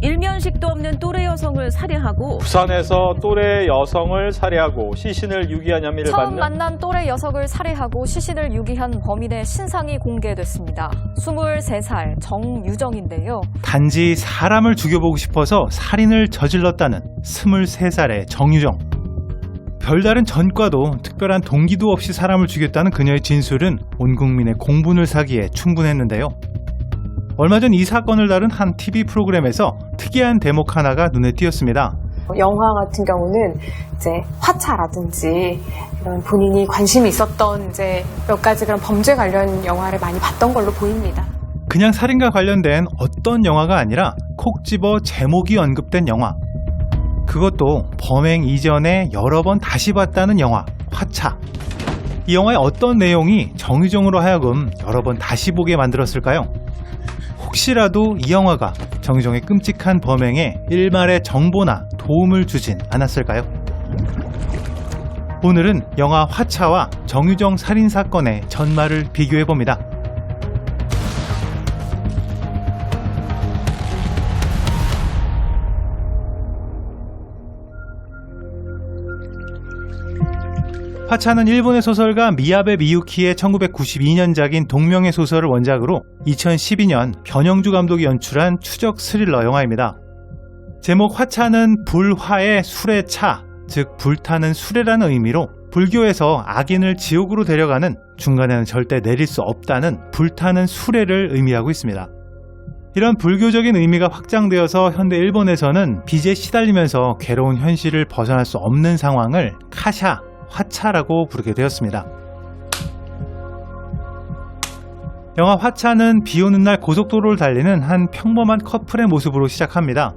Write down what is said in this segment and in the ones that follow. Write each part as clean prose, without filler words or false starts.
일면식도 없는 또래 여성을 살해하고 부산에서 또래 여성을 살해하고 시신을 유기한 혐의를 처음 받는 만난 또래 여성을 살해하고 시신을 유기한 범인의 신상이 공개됐습니다. 23살 정유정인데요. 단지 사람을 죽여보고 싶어서 살인을 저질렀다는 23살의 정유정. 별다른 전과도 특별한 동기도 없이 사람을 죽였다는 그녀의 진술은 온 국민의 공분을 사기에 충분했는데요. 얼마 전 이 사건을 다룬 한 TV 프로그램에서 특이한 대목 하나가 눈에 띄었습니다. 영화 같은 경우는 이제 화차라든지 이런 본인이 관심이 있었던 이제 몇 가지 그런 범죄 관련 영화를 많이 봤던 걸로 보입니다. 그냥 살인과 관련된 어떤 영화가 아니라 콕 집어 제목이 언급된 영화. 그것도 범행 이전에 여러 번 다시 봤다는 영화 화차. 이 영화의 어떤 내용이 정유정으로 하여금 여러 번 다시 보게 만들었을까요? 혹시라도 이 영화가 정유정의 끔찍한 범행에 일말의 정보나 도움을 주진 않았을까요? 오늘은 영화 화차와 정유정 살인사건의 전말을 비교해봅니다. 화차는 일본의 소설가 미야베 미유키의 1992년작인 동명의 소설을 원작으로 2012년 변영주 감독이 연출한 추적 스릴러 영화입니다. 제목 화차는 불화의 술의 차, 즉 불타는 수레라는 의미로 불교에서 악인을 지옥으로 데려가는, 중간에는 절대 내릴 수 없다는 불타는 수레를 의미하고 있습니다. 이런 불교적인 의미가 확장되어서 현대 일본에서는 빚에 시달리면서 괴로운 현실을 벗어날 수 없는 상황을 카샤, 화차라고 부르게 되었습니다. 영화 화차는 비오는 날 고속도로를 달리는 한 평범한 커플의 모습으로 시작합니다.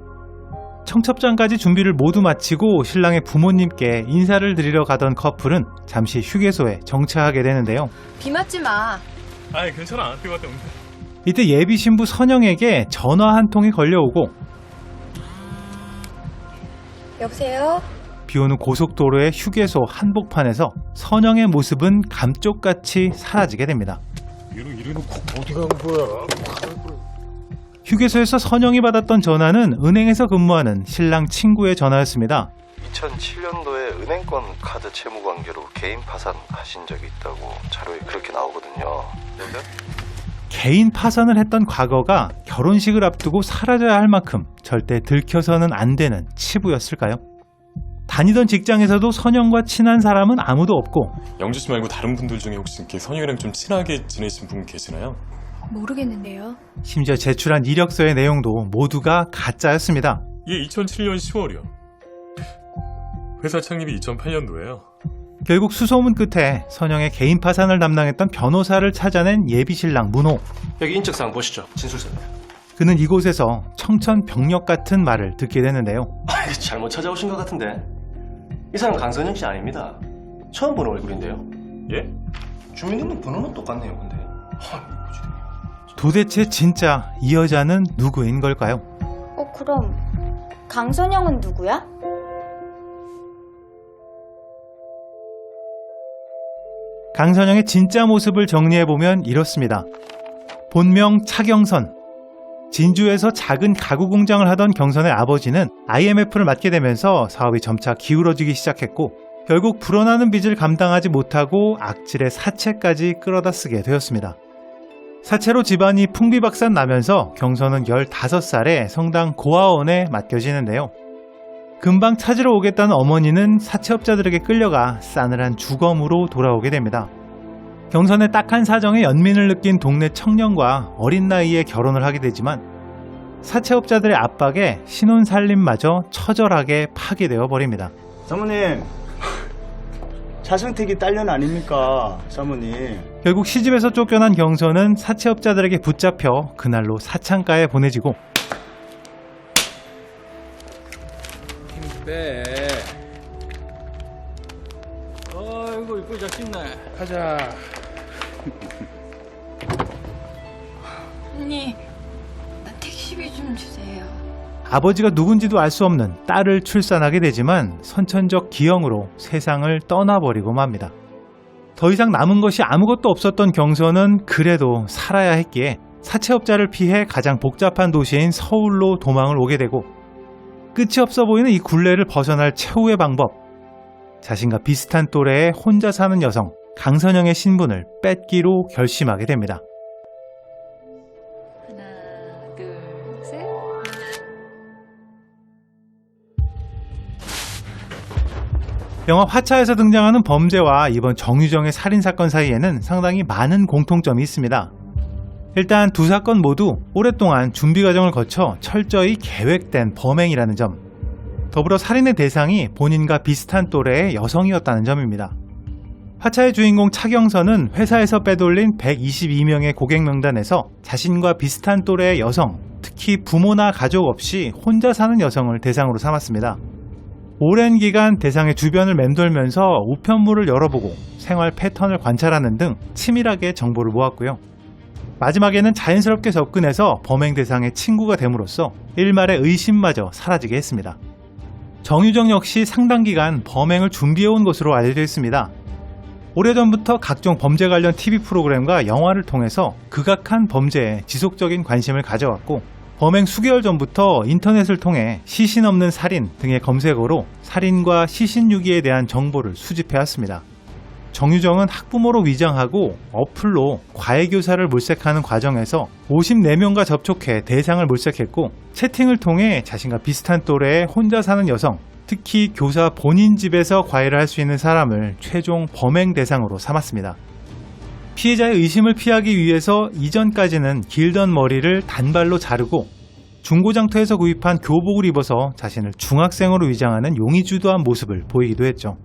청첩장까지 준비를 모두 마치고 신랑의 부모님께 인사를 드리러 가던 커플은 잠시 휴게소에 정차하게 되는데요. 비 맞지 마. 아이 괜찮아. 비 맞다 온대. 이때 예비 신부 선영에게 전화 한 통이 걸려오고 여보세요? 비오는 고속도로의 휴게소 한복판에서 선영의 모습은 감쪽같이 사라지게 됩니다. 이래놓고 어디 간 거야? 휴게소에서 선영이 받았던 전화는 은행에서 근무하는 신랑 친구의 전화였습니다. 2007년도에 은행권 카드 채무 관계로 개인 파산하신 적이 있다고 자료에 그렇게 나오거든요. 네? 개인 파산을 했던 과거가 결혼식을 앞두고 사라져야 할 만큼 절대 들켜서는 안 되는 치부였을까요? 다니던 직장에서도 선영과 친한 사람은 아무도 없고 영주 씨 말고 다른 분들 중에 혹시 이렇게 선영이랑 좀 친하게 지내신 분 계시나요? 모르겠는데요. 심지어 제출한 이력서의 내용도 모두가 가짜였습니다. 이게 2007년 10월이요. 회사 창립이 2008년도예요. 결국 수소문 끝에 선영의 개인 파산을 담당했던 변호사를 찾아낸 예비신랑 문호. 여기 인적사항 보시죠. 진술서입니다. 그는 이곳에서 청천벽력 같은 말을 듣게 되는데요. 잘못 찾아오신 것 같은데 이 사람 강선영 씨 아닙니다. 처음 보는 얼굴인데요. 예? 주민등록번호는 똑같네요. 근데 도대체 진짜 이 여자는 누구인 걸까요? 그럼 강선영은 누구야? 강선영의 진짜 모습을 정리해보면 이렇습니다. 본명 차경선. 진주에서 작은 가구 공장을 하던 경선의 아버지는 IMF를 맡게 되면서 사업이 점차 기울어지기 시작했고 결국 불어나는 빚을 감당하지 못하고 악질의 사채까지 끌어다 쓰게 되었습니다. 사채로 집안이 풍비박산 나면서 경선은 15살에 성당 고아원에 맡겨지는데요. 금방 찾으러 오겠다는 어머니는 사채업자들에게 끌려가 싸늘한 주검으로 돌아오게 됩니다. 경선의 딱한 사정에 연민을 느낀 동네 청년과 어린 나이에 결혼을 하게 되지만 사채업자들의 압박에 신혼살림마저 처절하게 파괴되어 버립니다. 사모님, 차승택이 딸년 아닙니까? 사모님. 결국 시집에서 쫓겨난 경선은 사채업자들에게 붙잡혀 그날로 사창가에 보내지고 힘빼. 아이고 이쁘게 잘 찍네. 가자. 언니, 나 택시비 좀 주세요. 아버지가 누군지도 알 수 없는 딸을 출산하게 되지만 선천적 기형으로 세상을 떠나버리고 맙니다. 더 이상 남은 것이 아무것도 없었던 경선은 그래도 살아야 했기에 사채업자를 피해 가장 복잡한 도시인 서울로 도망을 오게 되고 끝이 없어 보이는 이 굴레를 벗어날 최후의 방법, 자신과 비슷한 또래의 혼자 사는 여성 강선영의 신분을 뺏기로 결심하게 됩니다. 하나, 둘, 셋. 영화 화차에서 등장하는 범죄와 이번 정유정의 살인사건 사이에는 상당히 많은 공통점이 있습니다. 일단 두 사건 모두 오랫동안 준비 과정을 거쳐 철저히 계획된 범행이라는 점, 더불어 살인의 대상이 본인과 비슷한 또래의 여성이었다는 점입니다. 화차의 주인공 차경선은 회사에서 빼돌린 122명의 고객 명단에서 자신과 비슷한 또래의 여성, 특히 부모나 가족 없이 혼자 사는 여성을 대상으로 삼았습니다. 오랜 기간 대상의 주변을 맴돌면서 우편물을 열어보고 생활 패턴을 관찰하는 등 치밀하게 정보를 모았고요. 마지막에는 자연스럽게 접근해서 범행 대상의 친구가 됨으로써 일말의 의심마저 사라지게 했습니다. 정유정 역시 상당 기간 범행을 준비해온 것으로 알려져 있습니다. 오래전부터 각종 범죄 관련 TV 프로그램과 영화를 통해서 극악한 범죄에 지속적인 관심을 가져왔고, 범행 수개월 전부터 인터넷을 통해 시신 없는 살인 등의 검색어로 살인과 시신유기에 대한 정보를 수집해왔습니다. 정유정은 학부모로 위장하고 어플로 과외교사를 몰색하는 과정에서 54명과 접촉해 대상을 몰색했고, 채팅을 통해 자신과 비슷한 또래의 혼자 사는 여성, 특히 교사 본인 집에서 과외를 할 수 있는 사람을 최종 범행 대상으로 삼았습니다. 피해자의 의심을 피하기 위해서 이전까지는 길던 머리를 단발로 자르고 중고장터에서 구입한 교복을 입어서 자신을 중학생으로 위장하는 용의주도한 모습을 보이기도 했죠.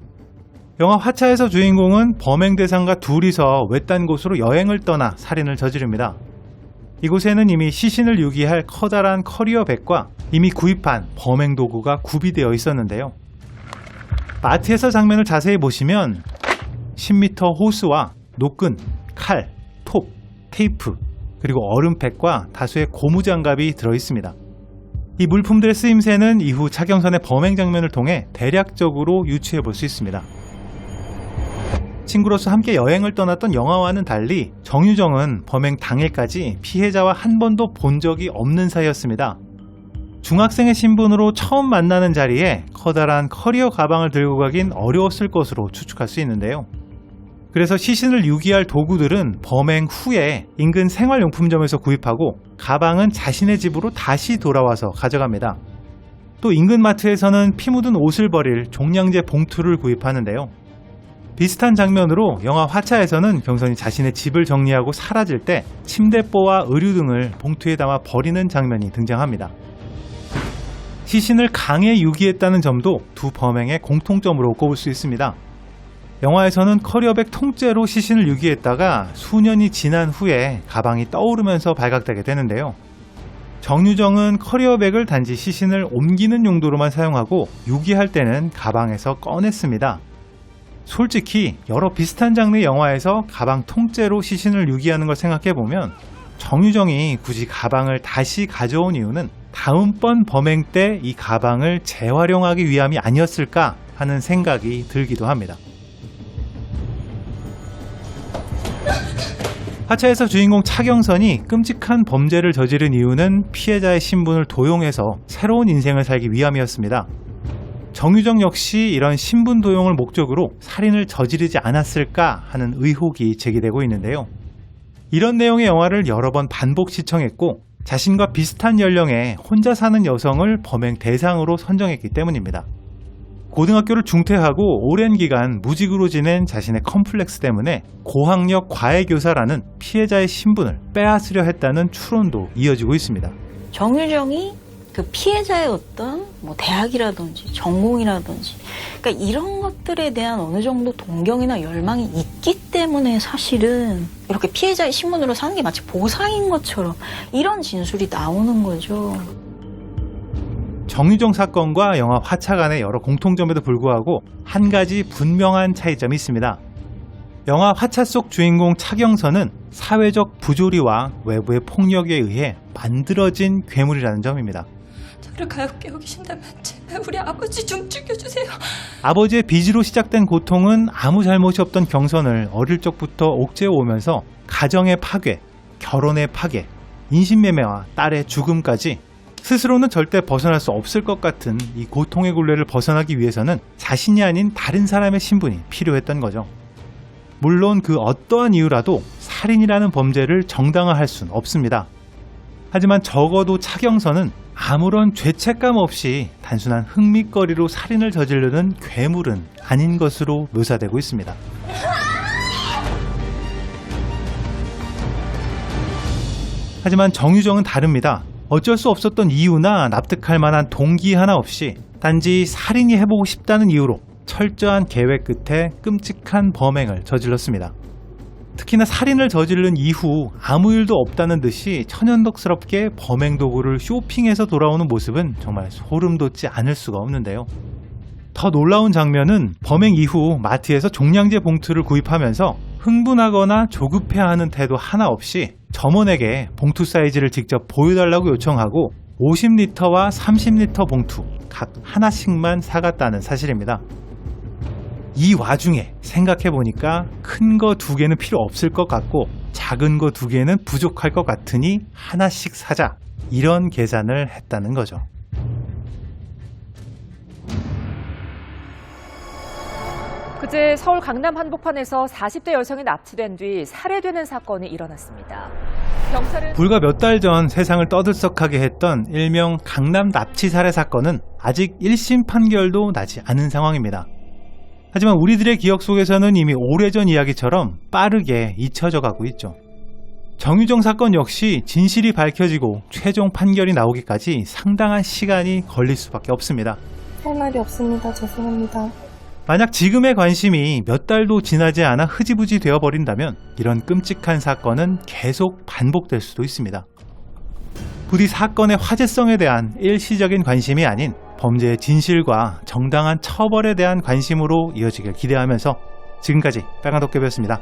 영화 화차에서 주인공은 범행 대상과 둘이서 외딴 곳으로 여행을 떠나 살인을 저지릅니다. 이곳에는 이미 시신을 유기할 커다란 커리어백과 이미 구입한 범행 도구가 구비되어 있었는데요. 마트에서 장면을 자세히 보시면 10m 호스와 노끈, 칼, 톱, 테이프, 그리고 얼음팩과 다수의 고무장갑이 들어있습니다. 이 물품들의 쓰임새는 이후 차경선의 범행 장면을 통해 대략적으로 유추해 볼 수 있습니다. 친구로서 함께 여행을 떠났던 영화와는 달리 정유정은 범행 당일까지 피해자와 한 번도 본 적이 없는 사이였습니다. 중학생의 신분으로 처음 만나는 자리에 커다란 커리어 가방을 들고 가긴 어려웠을 것으로 추측할 수 있는데요. 그래서 시신을 유기할 도구들은 범행 후에 인근 생활용품점에서 구입하고 가방은 자신의 집으로 다시 돌아와서 가져갑니다. 또 인근 마트에서는 피 묻은 옷을 버릴 종량제 봉투를 구입하는데요. 비슷한 장면으로 영화 화차에서는 경선이 자신의 집을 정리하고 사라질 때 침대보와 의류 등을 봉투에 담아 버리는 장면이 등장합니다. 시신을 강에 유기했다는 점도 두 범행의 공통점으로 꼽을 수 있습니다. 영화에서는 커리어백 통째로 시신을 유기했다가 수년이 지난 후에 가방이 떠오르면서 발각되게 되는데요. 정유정은 커리어백을 단지 시신을 옮기는 용도로만 사용하고 유기할 때는 가방에서 꺼냈습니다. 솔직히 여러 비슷한 장르의 영화에서 가방 통째로 시신을 유기하는 걸 생각해보면 정유정이 굳이 가방을 다시 가져온 이유는 다음번 범행 때 이 가방을 재활용하기 위함이 아니었을까 하는 생각이 들기도 합니다. 화차에서 주인공 차경선이 끔찍한 범죄를 저지른 이유는 피해자의 신분을 도용해서 새로운 인생을 살기 위함이었습니다. 정유정 역시 이런 신분 도용을 목적으로 살인을 저지르지 않았을까 하는 의혹이 제기되고 있는데요. 이런 내용의 영화를 여러 번 반복 시청했고 자신과 비슷한 연령의 혼자 사는 여성을 범행 대상으로 선정했기 때문입니다. 고등학교를 중퇴하고 오랜 기간 무직으로 지낸 자신의 컴플렉스 때문에 고학력 과외교사라는 피해자의 신분을 빼앗으려 했다는 추론도 이어지고 있습니다. 정유정이 그 피해자의 어떤 대학이라든지 전공이라든지 그러니까 이런 것들에 대한 어느 정도 동경이나 열망이 있기 때문에 사실은 이렇게 피해자의 신분으로 사는 게 마치 보상인 것처럼 이런 진술이 나오는 거죠. 정유정 사건과 영화 화차 간의 여러 공통점에도 불구하고 한 가지 분명한 차이점이 있습니다. 영화 화차 속 주인공 차경선은 사회적 부조리와 외부의 폭력에 의해 만들어진 괴물이라는 점입니다. 저를 가엾게 여기신다면 제발 우리 아버지 좀 죽여주세요. 아버지의 빚으로 시작된 고통은 아무 잘못이 없던 경선을 어릴 적부터 옥죄어 오면서 가정의 파괴, 결혼의 파괴, 인신매매와 딸의 죽음까지 스스로는 절대 벗어날 수 없을 것 같은 이 고통의 굴레를 벗어나기 위해서는 자신이 아닌 다른 사람의 신분이 필요했던 거죠. 물론 그 어떠한 이유라도 살인이라는 범죄를 정당화할 수는 없습니다. 하지만 적어도 차경선은 아무런 죄책감 없이 단순한 흥미거리로 살인을 저지르는 괴물은 아닌 것으로 묘사되고 있습니다. 하지만 정유정은 다릅니다. 어쩔 수 없었던 이유나 납득할 만한 동기 하나 없이 단지 살인이 해보고 싶다는 이유로 철저한 계획 끝에 끔찍한 범행을 저질렀습니다. 특히나 살인을 저지른 이후 아무 일도 없다는 듯이 천연덕스럽게 범행 도구를 쇼핑해서 돌아오는 모습은 정말 소름 돋지 않을 수가 없는데요. 더 놀라운 장면은 범행 이후 마트에서 종량제 봉투를 구입하면서 흥분하거나 조급해하는 태도 하나 없이 점원에게 봉투 사이즈를 직접 보여달라고 요청하고 50리터와 30리터 봉투 각 하나씩만 사갔다는 사실입니다. 이 와중에 생각해보니까 큰 거 2개는 필요 없을 것 같고 작은 거 2개는 부족할 것 같으니 하나씩 사자, 이런 계산을 했다는 거죠. 그제 서울 강남 한복판에서 40대 여성이 납치된 뒤 살해되는 사건이 일어났습니다. 경찰은 불과 몇 달 전 세상을 떠들썩하게 했던 일명 강남 납치 살해 사건은 아직 1심 판결도 나지 않은 상황입니다. 하지만 우리들의 기억 속에서는 이미 오래전 이야기처럼 빠르게 잊혀져 가고 있죠. 정유정 사건 역시 진실이 밝혀지고 최종 판결이 나오기까지 상당한 시간이 걸릴 수밖에 없습니다. 할 말이 없습니다. 죄송합니다. 만약 지금의 관심이 몇 달도 지나지 않아 흐지부지 되어버린다면 이런 끔찍한 사건은 계속 반복될 수도 있습니다. 부디 사건의 화제성에 대한 일시적인 관심이 아닌 범죄의 진실과 정당한 처벌에 대한 관심으로 이어지길 기대하면서 지금까지 빨간도깨비였습니다.